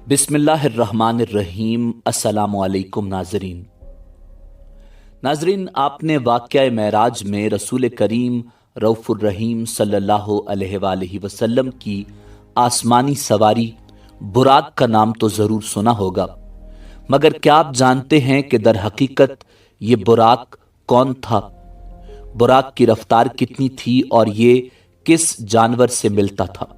बिस्मिल्लाहिर्रहमानिर्रहीम। अस्सलाम वालेकुम नाजरीन, आपने वाक़या मेराज में रसूल करीम रऊफ़ुर रहीम सल्लल्लाहु अलैहि वसल्लम की आसमानी सवारी बुराक का नाम तो ज़रूर सुना होगा, मगर क्या आप जानते हैं कि दर हकीकत ये बुराक कौन था? बुराक की रफ्तार कितनी थी और ये किस जानवर से मिलता था?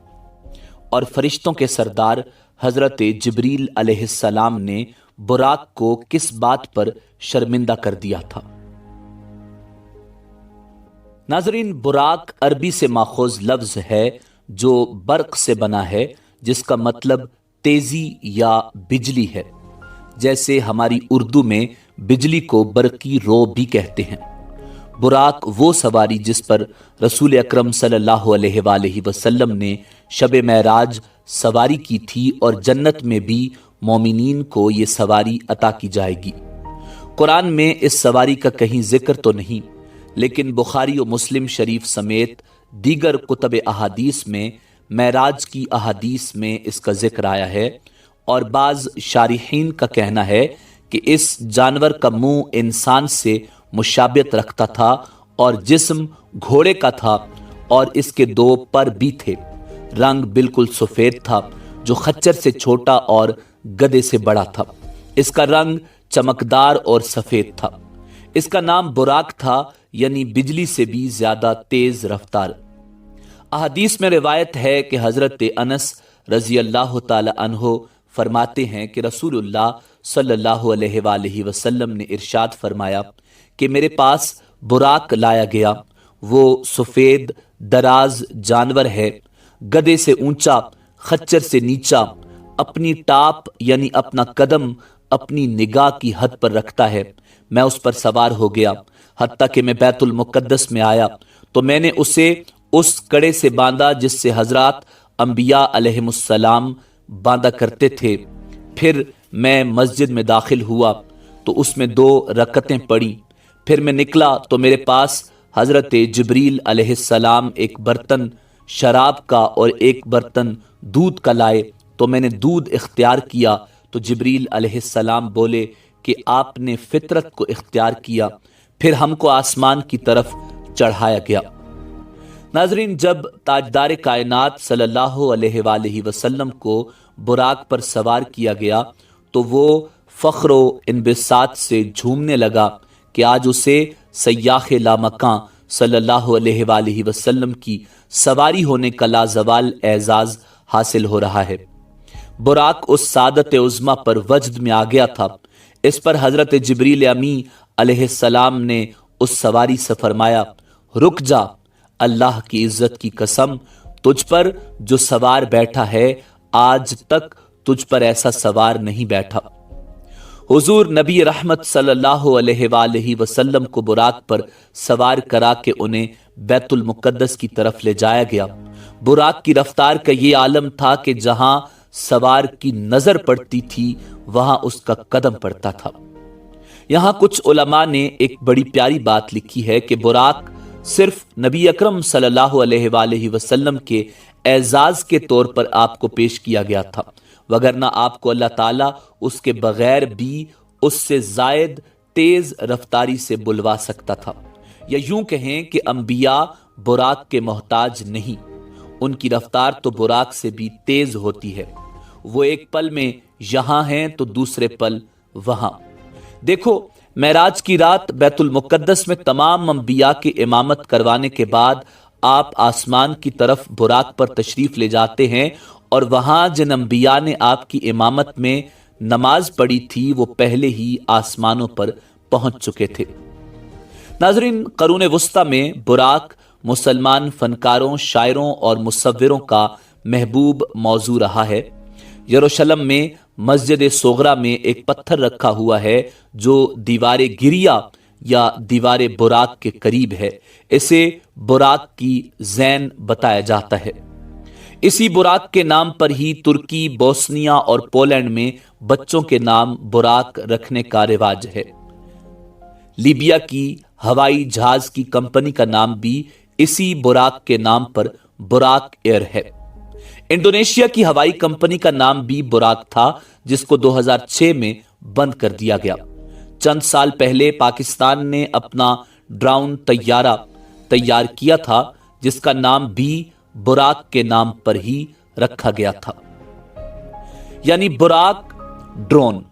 और फरिश्तों के सरदार हजरत जिब्रील अलैहिस्सलाम ने बुराक को किस बात पर शर्मिंदा कर दिया था? नाजरीन, बुराक अरबी से माखूज लफ्ज है जो बर्क से बना है, जिसका मतलब तेजी या बिजली है। जैसे हमारी उर्दू में बिजली को बरकी रो भी कहते हैं। बुराक वो सवारी जिस पर रसूल अकरम सल्लल्लाहु अलैहि वसल्लम ने शब मेराज सवारी की थी, और जन्नत में भी मोमिनीन को ये सवारी अता की जाएगी। कुरान में इस सवारी का कहीं जिक्र तो नहीं, लेकिन बुखारी और मुस्लिम शरीफ समेत दीगर कुतुब अहादीस में मेराज की अहादीस में इसका जिक्र आया है। और बाज शारिहीन का कहना है कि इस जानवर का मुंह इंसान से मुशाबियत रखता था और जिस्म घोड़े का था, और इसके दो पर भी थे। रंग बिल्कुल सफेद था, जो खच्चर से छोटा और गधे से बड़ा था। इसका रंग चमकदार और सफेद था। इसका नाम बुराक था, यानी बिजली से भी ज्यादा तेज रफ्तार। अहदीस में रिवायत है कि हजरत अनस रजी अल्लाह ताला अन्हो फरमाते हैं कि रसूलुल्लाह सल्लल्लाहु अलैहि वसल्लम ने इरशाद फरमाया कि मेरे पास बुराक लाया गया। वो सफेद दराज जानवर है, गधे से ऊंचा, खच्चर से नीचा, अपनी टाप यानी अपना कदम अपनी निगाह की हद पर रखता है। मैं उस पर सवार हो गया, हत्ता कि मैं बैतुल मुकद्दस में आया तो मैंने उसे उस कड़े से बांधा जिससे हजरत अंबिया अलैहिमुस्सलाम बांधा करते थे। फिर मैं मस्जिद में दाखिल हुआ तो उसमें 2 रकतें पड़ी। फिर मैं निकला तो मेरे पास हजरत जिब्रील अलैहिस्सलाम एक बर्तन शराब का और एक बर्तन दूध का लाए, तो मैंने दूध इख्तियार किया तो जिब्रील अलैहिस्सलाम बोले कि आपने फितरत को इख्तियार किया। फिर हमको आसमान की तरफ चढ़ाया गया। नाजरीन, जब ताजदार कायनात सल्लल्लाहु अलैहि वसल्लम को बुराक पर सवार किया गया तो वो फख्रो इनबिसात से झूमने लगा कि आज उसे सयाह लामकां सल्लल्लाहु अलैहि वसल्लम की सवारी होने का लाजवाल एजाज हासिल हो रहा है। बुराक उस सादत उज़्मा पर वजद में आ गया था। इस पर हजरत जिब्रील अमी अलैहिस्सलाम ने उस सवारी से फरमाया, रुक जा, अल्लाह की इज्जत की कसम, तुझ पर जो सवार बैठा है आज तक तुझ पर ऐसा सवार नहीं बैठा। हुजूर नबी रहमत सल्लल्लाहु अलैहि वसल्लम को बुराक पर सवार करा के उन्हें बैतुल मुकद्दस की तरफ ले जाया गया। बुराक की रफ्तार का ये आलम था कि जहां सवार की नजर पड़ती थी वहां उसका कदम पड़ता था। यहां कुछ उलमा ने एक बड़ी प्यारी बात लिखी है कि बुराक सिर्फ नबी अकरम सल्लल्लाहु अलैहि वसल्लम के एजाज के तौर पर आपको पेश किया गया था, वगरना आपको अल्लाह ताला उसके बगैर भी उससे जायद तेज रफ्तारी से बुलवा सकता था। या यूं कहें कि अंबिया बुराक के मोहताज नहीं, उनकी रफ्तार तो बुराक से भी तेज होती है। वो एक पल में यहां हैं तो दूसरे पल वहां। देखो, मेराज की रात बैतुल मुकद्दस में तमाम अंबिया की इमामत करवाने के बाद आप आसमान की तरफ बुराक पर तशरीफ ले जाते हैं, और वहां जिन अंबिया ने आपकी इमामत में नमाज पढ़ी थी वो पहले ही आसमानों पर पहुंच चुके थे। नाजरीन, करूने वुस्ता में बुराक मुसलमान फनकारों, शायरों और मुसव्विरों का महबूब मौजू रहा है। यरूशलेम में मस्जिद सोगरा में एक पत्थर रखा हुआ है जो दीवारे गिरिया या दीवारे बुराक के करीब है। इसे बुराक की जैन बताया जाता है। इसी बुराक के नाम पर ही तुर्की, बोस्निया और पोलैंड में बच्चों के नाम बुराक रखने का रिवाज है। लीबिया की हवाई जहाज की कंपनी का नाम भी इसी बुराक के नाम पर बुराक एयर है। इंडोनेशिया की हवाई कंपनी का नाम भी बुराक था, जिसको 2006 में बंद कर दिया गया। चंद साल पहले पाकिस्तान ने अपना ड्रोन तैयारा तैयार किया था, जिसका नाम भी बुराक के नाम पर ही रखा गया था। यानी बुराक ड्रोन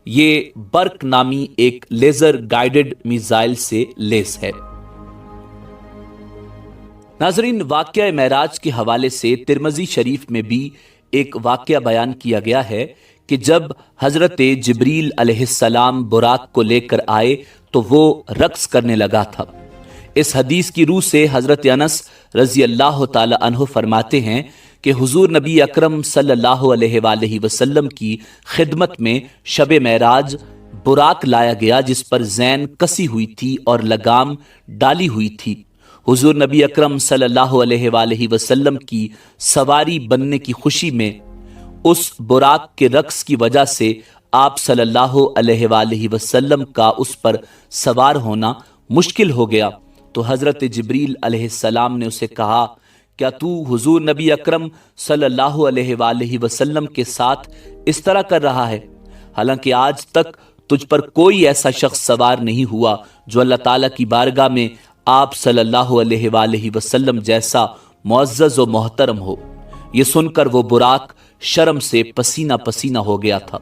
ये बर्क नामी एक लेजर गाइडेड मिसाइल से लेस है। नाजरीन, वाक़या मेराज के हवाले से तिरमिज़ी शरीफ में भी एक वाक़या बयान किया गया है कि जब हजरत जिब्रील अलैहिस्सलाम बुराक को लेकर आए तो वो रक्स करने लगा था। इस हदीस की रूह से हजरत अनस रजी अल्लाह ताला अन्हु फरमाते हैं कि हुजूर नबी अकरम सल्लल्लाहु अलैहि वसल्लम की खिदमत में शब मेराज बुराक लाया गया, जिस पर जैन कसी हुई थी और लगाम डाली हुई थी। हुजूर नबी अकरम सल्लल्लाहु अलैहि वसल्लम की सवारी बनने की खुशी में उस बुराक के रक्स की वजह से आप सल्लल्लाहु अलैहि वसल्लम का उस पर सवार होना मुश्किल हो गया। तो हजरत जिब्रील अलैहिस्सलाम ने उसे कहा, क्या तू हुजूर नबी अकरम सल्लल्लाहु अलैहि वसल्लम के साथ इस तरह कर रहा है? हालांकि आज तक तुझ पर कोई ऐसा शख्स सवार नहीं हुआ जो अल्लाह ताला की बारगाह में आप सल्लल्लाहु अलैहि वसल्लम जैसा मुअज़्ज़ज़ व मोहतरम हो। ये सुनकर वो बुराक शर्म से पसीना पसीना हो गया था।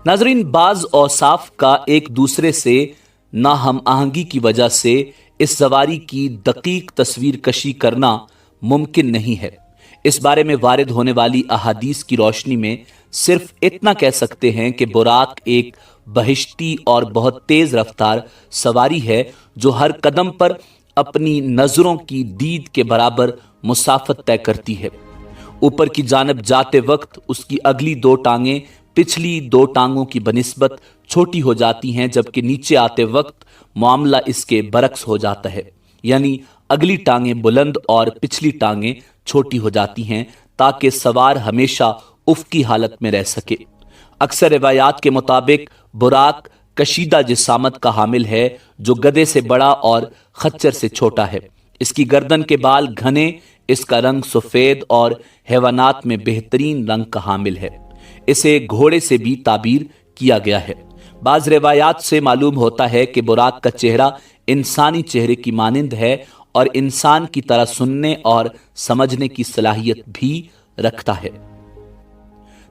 नाजरीन, बाज औसाफ का एक दूसरे से ना हम आहंगी की वजह से इस सवारी की दकीक तस्वीर कशी करना मुमकिन नहीं है। इस बारे में वारिद होने वाली अहादीस की रोशनी में सिर्फ इतना कह सकते हैं कि बुराक एक बहिश्ती और बहुत तेज रफ्तार सवारी है जो हर कदम पर अपनी नजरों की दीद के बराबर मुसाफत तय करती है। ऊपर की जानिब जाते वक्त उसकी अगली दो टांगें पिछली दो टांगों की बनिस्बत छोटी हो जाती हैं, जबकि नीचे आते वक्त मामला इसके बरक्स हो जाता है, यानी अगली टांगें बुलंद और पिछली टांगें छोटी हो जाती हैं ताकि सवार हमेशा उफ़की हालत में रह सके। अक्सर रिवायात के मुताबिक बुराक कशीदा जिसामत का हामिल है जो गधे से बड़ा और खच्चर से छोटा है। इसकी गर्दन के बाल घने, इसका रंग सफेद और हैवानात में बेहतरीन रंग का हामिल है। इसे घोड़े से भी ताबीर किया गया है। बाज रिवायात से मालूम होता है कि बुराक का चेहरा इंसानी चेहरे की मानिंद है और इंसान की तरह सुनने और समझने की सलाहियत भी रखता है।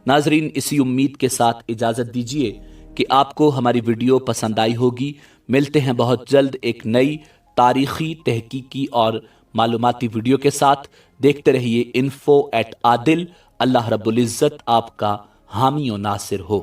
नाजरीन, इसी उम्मीद के साथ इजाजत दीजिए कि आपको हमारी वीडियो पसंद आई होगी। मिलते हैं बहुत जल्द एक नई तारीखी, तहकीकी और मालूमाती वीडियो के साथ। देखते रहिए info@adil। अल्लाह रब्बुल इज़्ज़त आपका हामी और नासिर हो।